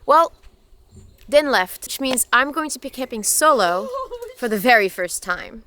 Well, then left, which means I'm going to be camping solo for the very first time.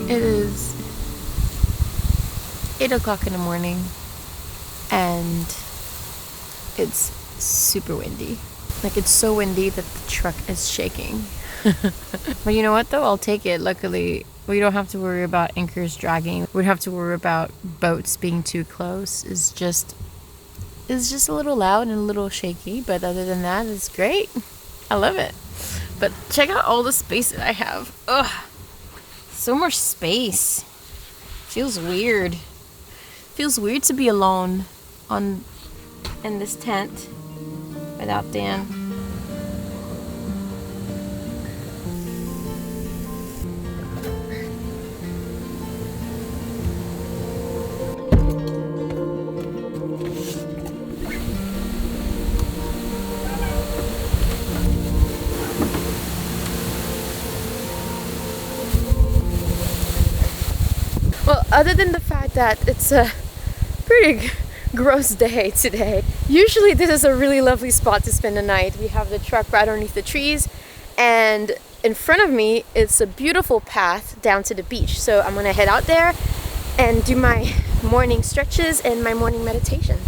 It is 8 o'clock in the morning and it's super windy. Like, it's so windy that the truck is shaking. But you know what though? I'll take it. Luckily, we don't have to worry about anchors dragging. We don't have to worry about boats being too close. It's just a little loud and a little shaky, but other than that, it's great. I love it. But check out all the space that I have. Ugh. So much space. Feels weird. Feels weird to be alone in this tent without Dan. Well, other than the fact that it's a pretty gross day today, usually this is a really lovely spot to spend the night. We have the truck right underneath the trees, and in front of me it's a beautiful path down to the beach. So I'm gonna head out there and do my morning stretches and my morning meditation.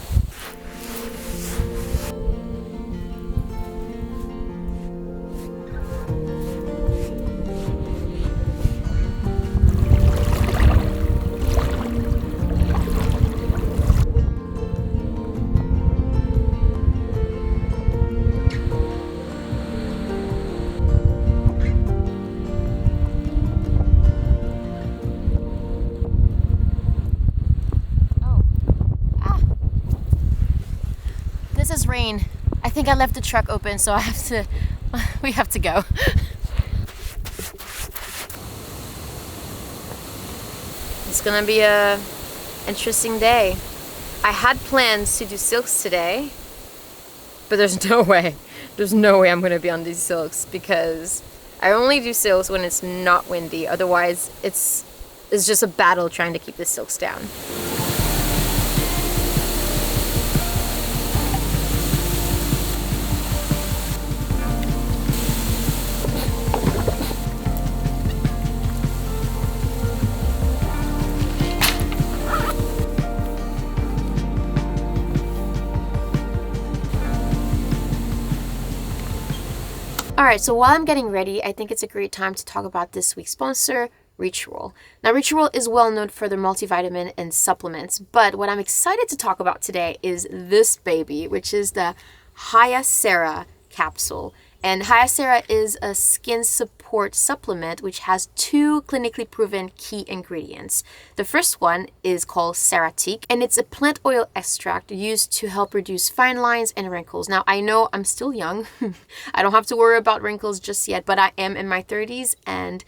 This is rain. I think I left the truck open, so we have to go. It's gonna be a interesting day. I had plans to do silks today, but there's no way I'm gonna be on these silks, because I only do silks when it's not windy. Otherwise, it's just a battle trying to keep the silks down. Alright, so while I'm getting ready, I think it's a great time to talk about this week's sponsor, Ritual. Now, Ritual is well known for their multivitamin and supplements, but what I'm excited to talk about today is this baby, which is the Hyacera capsule. And Hyacera is a skin support supplement which has 2 clinically proven key ingredients. The first one is called Ceratique, and it's a plant oil extract used to help reduce fine lines and wrinkles. Now, I know I'm still young. I don't have to worry about wrinkles just yet, but I am in my 30s and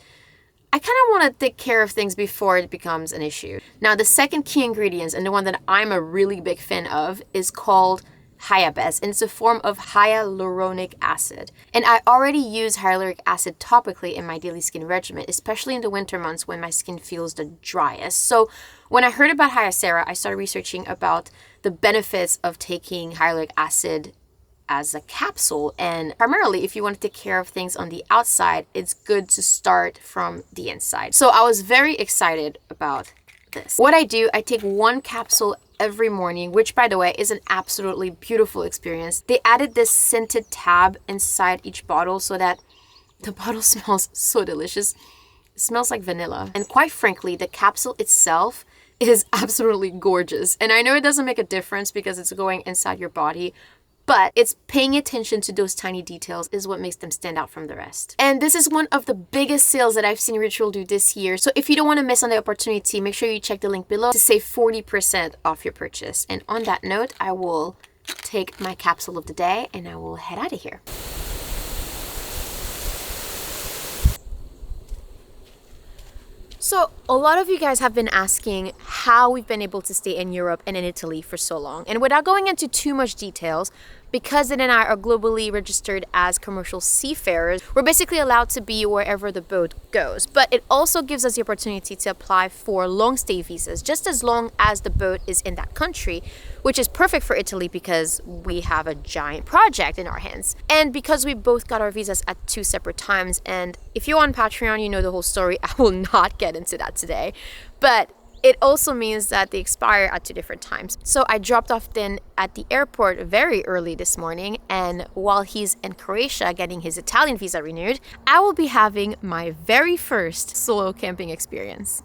I kind of want to take care of things before it becomes an issue. Now, the second key ingredient, and the one that I'm a really big fan of, is called Hyabes, and it's a form of hyaluronic acid. And I already use hyaluronic acid topically in my daily skin regimen, especially in the winter months when my skin feels the driest. So when I heard about Hyacera, I started researching about the benefits of taking hyaluronic acid as a capsule. And primarily, if you want to take care of things on the outside, it's good to start from the inside. So I was very excited about this. What I do, I take 1 capsule every morning, which, by the way, is an absolutely beautiful experience. They added this scented tab inside each bottle so that the bottle smells so delicious. It smells like vanilla. And quite frankly, the capsule itself is absolutely gorgeous. And I know it doesn't make a difference because it's going inside your body, but it's paying attention to those tiny details is what makes them stand out from the rest. And this is one of the biggest sales that I've seen Ritual do this year. So if you don't want to miss on the opportunity, make sure you check the link below to save 40% off your purchase. And on that note, I will take my capsule of the day and I will head out of here. So a lot of you guys have been asking how we've been able to stay in Europe and in Italy for so long. And without going into too much details, because Ed and I are globally registered as commercial seafarers, we're basically allowed to be wherever the boat goes. But it also gives us the opportunity to apply for long stay visas, just as long as the boat is in that country, which is perfect for Italy because we have a giant project in our hands. And because we both got our visas at 2 separate times, and if you're on Patreon, you know the whole story, I will not get into that today. But it also means that they expire at 2 different times. So I dropped off Dan at the airport very early this morning, and while he's in Croatia getting his Italian visa renewed, I will be having my very first solo camping experience.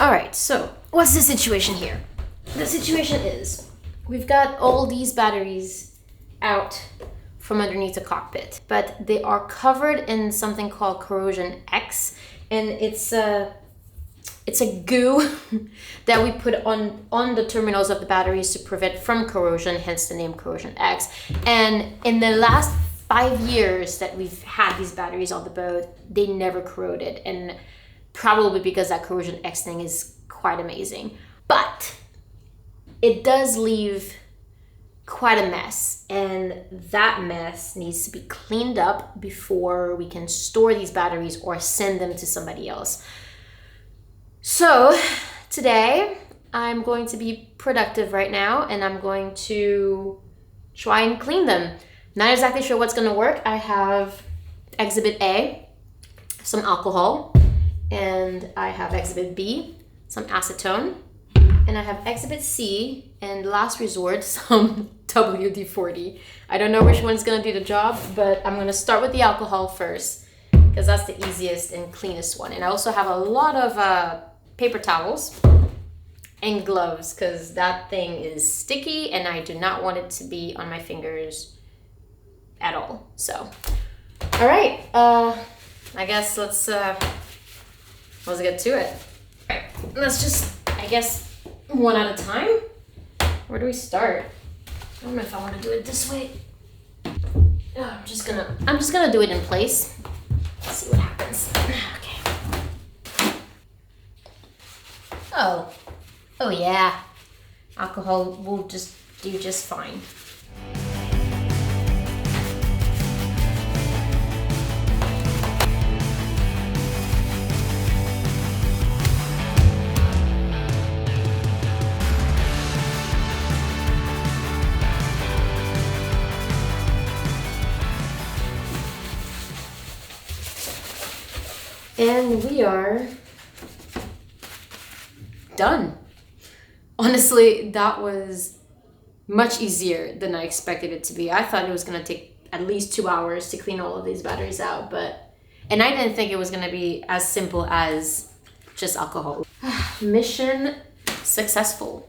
Alright, so what's the situation here? The situation is we've got all these batteries out from underneath the cockpit, but they are covered in something called corrosion X, and it's a goo that we put on the terminals of the batteries to prevent from corrosion, hence the name corrosion X. And in the last 5 years that we've had these batteries on the boat, they never corroded, and probably because that corrosion X thing is quite amazing. But it does leave quite a mess, and that mess needs to be cleaned up before we can store these batteries or send them to somebody else. So today I'm going to be productive right now, and I'm going to try and clean them. Not exactly sure what's going to work. I have Exhibit A, some alcohol, and I have Exhibit B, some acetone, and I have Exhibit C, and last resort, some WD-40. I don't know which one's gonna do the job, but I'm gonna start with the alcohol first, because that's the easiest and cleanest one. And I also have a lot of paper towels and gloves, because that thing is sticky, and I do not want it to be on my fingers at all. So, all right, I guess let's get to it. All right, let's just, I guess, one at a time. Where do we start? I don't know if I want to do it this way. Oh, I'm just gonna do it in place. Let's see what happens. Okay. Oh yeah. Alcohol will just do just fine. And we are done. Honestly, that was much easier than I expected it to be. I thought it was going to take at least 2 hours to clean all of these batteries out, and I didn't think it was going to be as simple as just alcohol. Mission successful.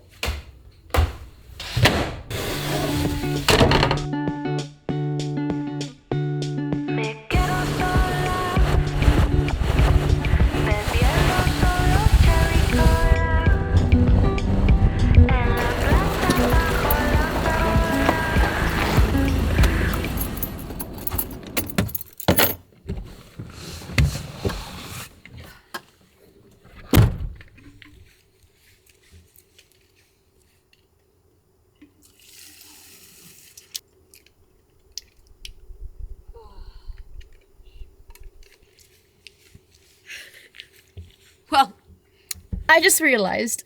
I just realized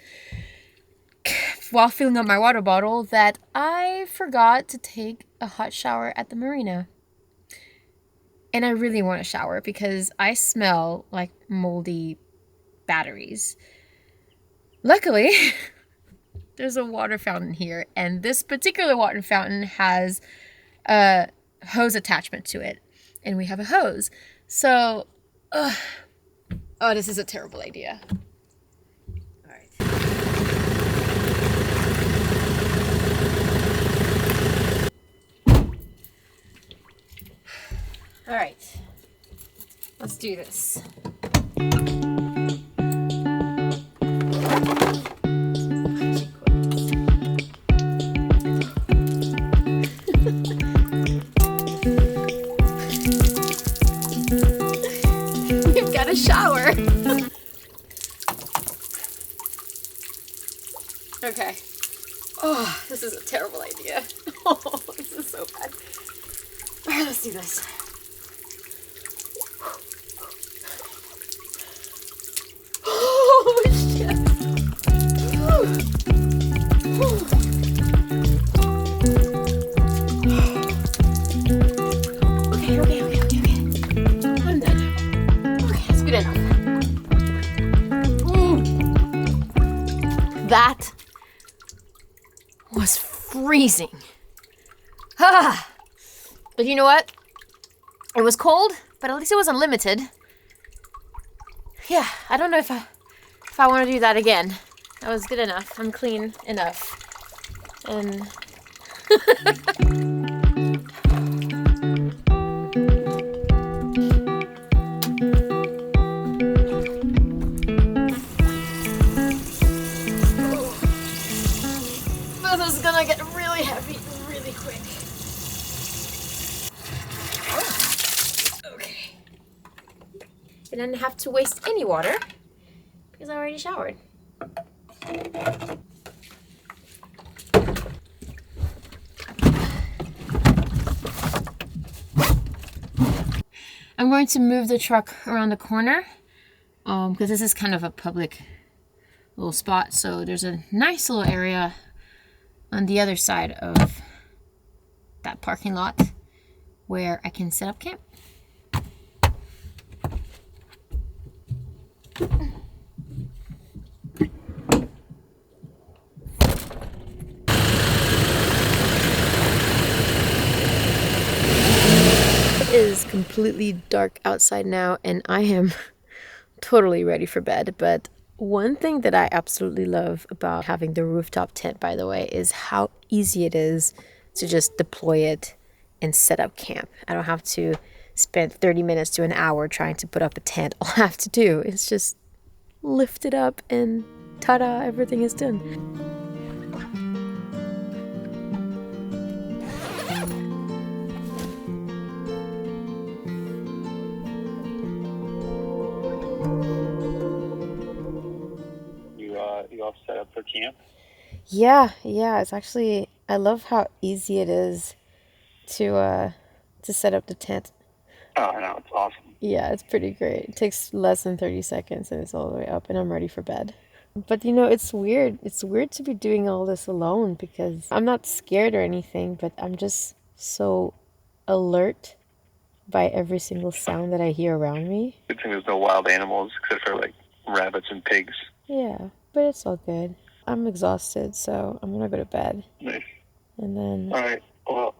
while filling up my water bottle that I forgot to take a hot shower at the marina. And I really want to shower because I smell like moldy batteries. Luckily, there's a water fountain here, and this particular water fountain has a hose attachment to it, and we have a hose. So, oh, this is a terrible idea. All right. All right. Let's do this. We've got a shower. Okay. Oh, this is a terrible idea. Oh, this is so bad. All right, let's do this. Oh, shit. Okay. I'm done. Okay, that's good enough. That was freezing. But you know what? It was cold, but at least it was unlimited. Yeah, I don't know if I want to do that again. That was good enough. I'm clean enough. And this is gonna get really heavy really quick. Okay. I didn't have to waste any water because I already showered. I'm going to move the truck around the corner because this is kind of a public little spot. So there's a nice little area on the other side of that parking lot where I can set up camp. It is completely dark outside now and I am totally ready for bed, but one thing that I absolutely love about having the rooftop tent, by the way, is how easy it is to just deploy it and set up camp. I don't have to spend 30 minutes to an hour trying to put up a tent. All I have to do is just lift it up and ta-da, everything is done. You all set up for camp? Yeah, it's actually, I love how easy it is to set up the tent. Oh, I know, it's awesome. Yeah, it's pretty great. It takes less than 30 seconds and it's all the way up and I'm ready for bed. But you know, it's weird. It's weird to be doing all this alone because I'm not scared or anything, but I'm just so alert by every single sound that I hear around me. Good thing there's no wild animals except for like rabbits and pigs. Yeah, but it's all good. I'm exhausted, so I'm gonna go to bed. Nice. And then... All right. Well,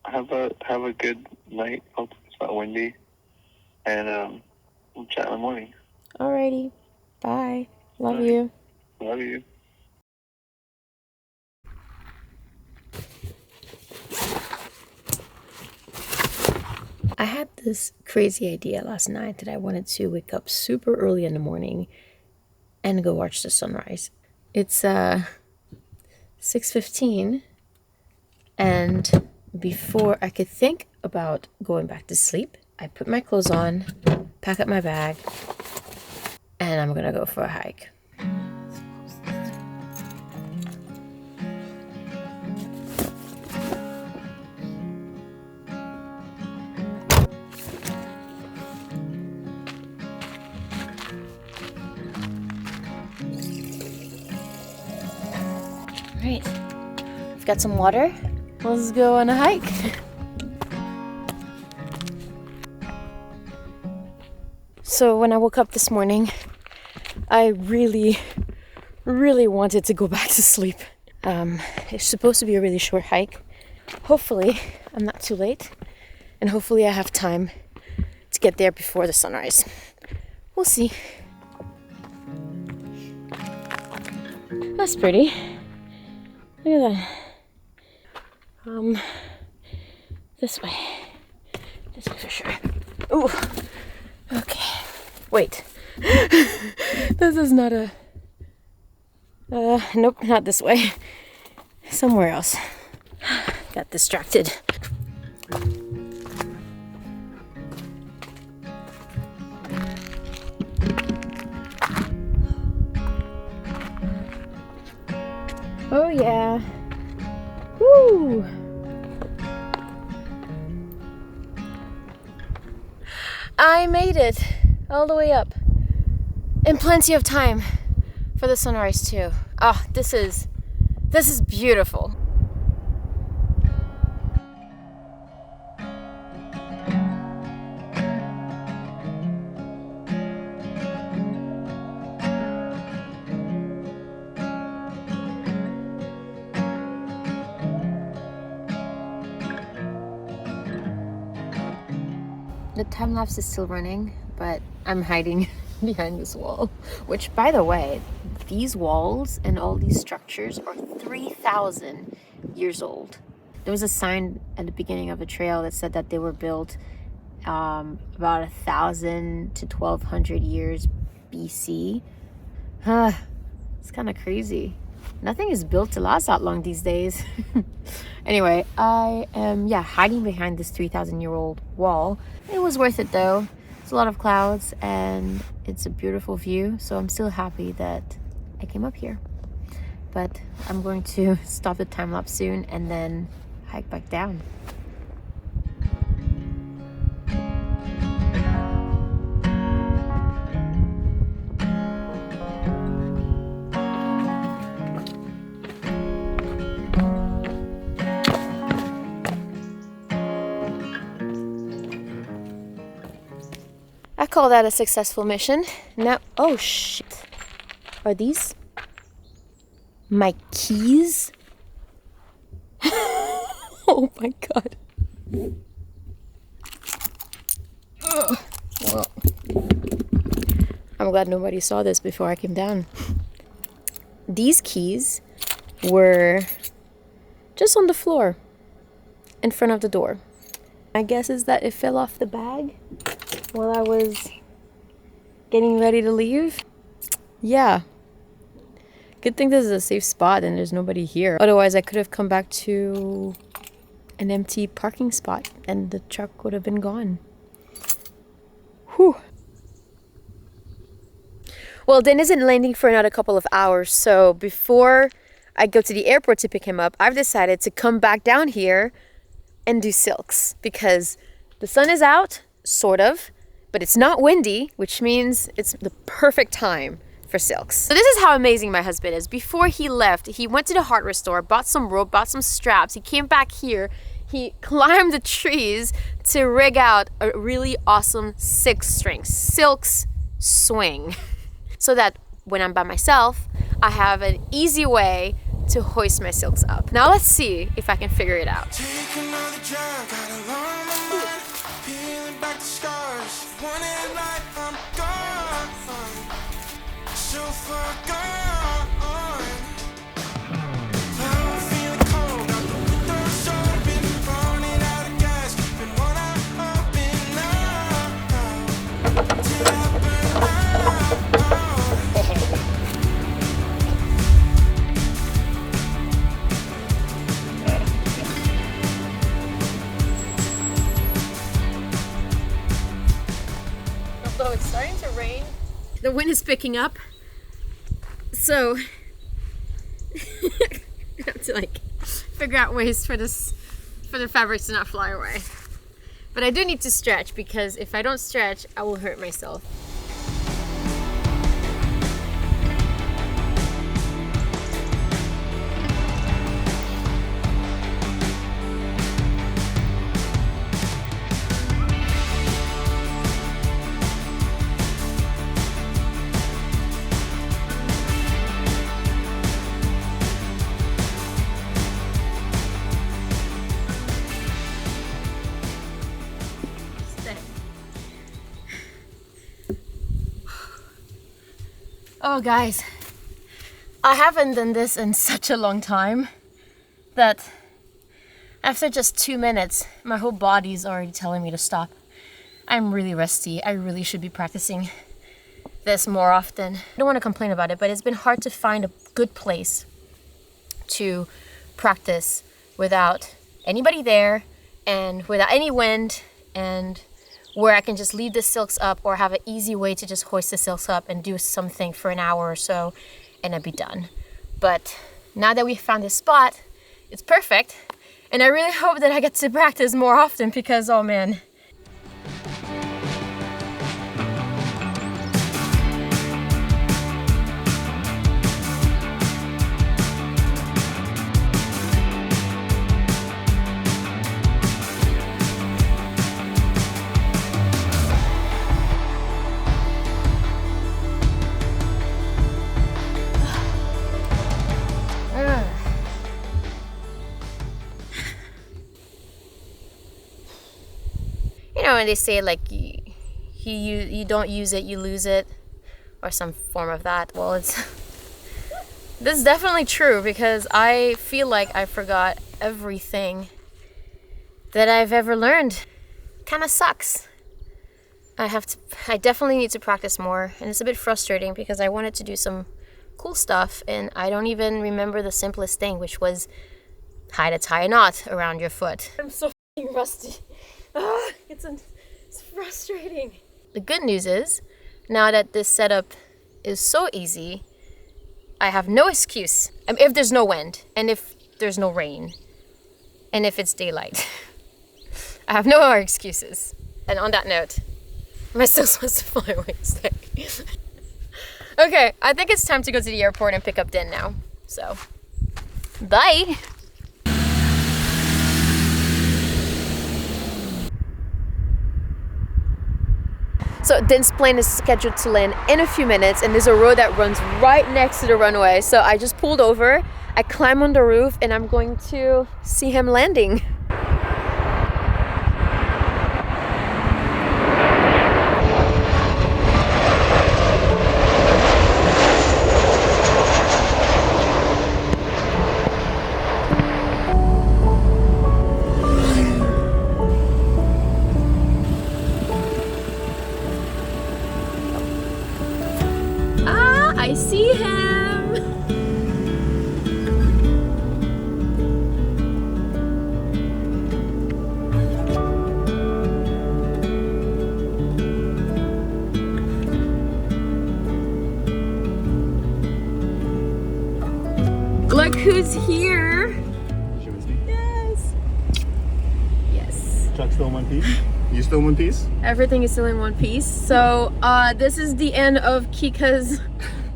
have a good night. Hope it's not windy. And we'll chat in the morning. Alrighty. Bye. Love Bye. you. Love you. I had this crazy idea last night that I wanted to wake up super early in the morning and go watch the sunrise. It's 6:15 and before I could think about going back to sleep, I put my clothes on, pack up my bag, and I'm gonna go for a hike. I've got some water. Let's go on a hike. So when I woke up this morning, I really wanted to go back to sleep. It's supposed to be a really short hike. Hopefully I'm not too late, and hopefully I have time to get there before the sunrise. We'll see. That's pretty. Look at that. This way for sure. Ooh, okay. Wait. This is not a... nope, not this way. Somewhere else. Got distracted. Oh yeah. Woo! I made it all the way up. And plenty of time for the sunrise too. Oh, this is beautiful. The time lapse is still running, but I'm hiding behind this wall. Which, by the way, these walls and all these structures are 3,000 years old. There was a sign at the beginning of the trail that said that they were built about 1,000 to 1,200 years BC. It's kind of crazy. Nothing is built to last that long these days. Anyway, I am hiding behind this 3,000-year-old wall. It was worth it though. It's a lot of clouds and it's a beautiful view, so I'm still happy that I came up here. But I'm going to stop the time lapse soon and then hike back down. I call that a successful mission. Now, oh shit. Are these my keys? Oh my god. Ugh. Well, I'm glad nobody saw this before I came down. These keys were just on the floor in front of the door. My guess is that it fell off the bag while I was getting ready to leave. Yeah. Good thing this is a safe spot and there's nobody here. Otherwise, I could have come back to an empty parking spot and the truck would have been gone. Whew. Well, Dan isn't landing for another couple of hours, so before I go to the airport to pick him up, I've decided to come back down here and do silks because the sun is out, sort of, but it's not windy, which means it's the perfect time for silks. So this is how amazing my husband is. Before he left, he went to the hardware store, bought some rope, bought some straps. He came back here. He climbed the trees to rig out a really awesome 6-string silks swing so that when I'm by myself, I have an easy way to hoist my silks up. Now let's see if I can figure it out. Although it's starting to rain, the wind is picking up, so I have to figure out ways for the fabrics to not fly away. But I do need to stretch because if I don't stretch, I will hurt myself. Oh guys, I haven't done this in such a long time that after just 2 minutes, my whole body's already telling me to stop. I'm really rusty. I really should be practicing this more often. I don't want to complain about it, but it's been hard to find a good place to practice without anybody there and without any wind, and where I can just leave the silks up or have an easy way to just hoist the silks up and do something for an hour or so and I'd be done. But now that we found this spot, it's perfect. And I really hope that I get to practice more often because, oh man. You know, when they say like you don't use it, you lose it, or some form of that. Well, this is definitely true because I feel like I forgot everything that I've ever learned. Kind of sucks. I definitely need to practice more, and it's a bit frustrating because I wanted to do some cool stuff and I don't even remember the simplest thing, which was how to tie a knot around your foot. I'm so rusty. It's frustrating. The good news is, now that this setup is so easy, I have no excuse. If there's no wind, and if there's no rain, and if it's daylight. I have no more excuses. And on that note, am I still supposed to fly away today? Okay, I think it's time to go to the airport and pick up Din now. So, bye! So Din's plane is scheduled to land in a few minutes, and there's a road that runs right next to the runway. So I just pulled over, I climb on the roof, and I'm going to see him landing. I see him! Look who's here! Yes! Yes. Chuck's still in one piece? You still in one piece? Everything is still in one piece. So this is the end of Kika's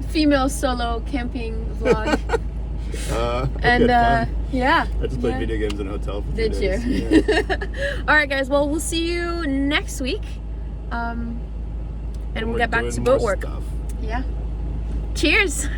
female solo camping vlog. And yeah. I just played video games in a hotel for 2 Did days. you? Yeah. Alright guys, well we'll see you next week. And we'll get back to boat work. Stuff. Yeah. Cheers!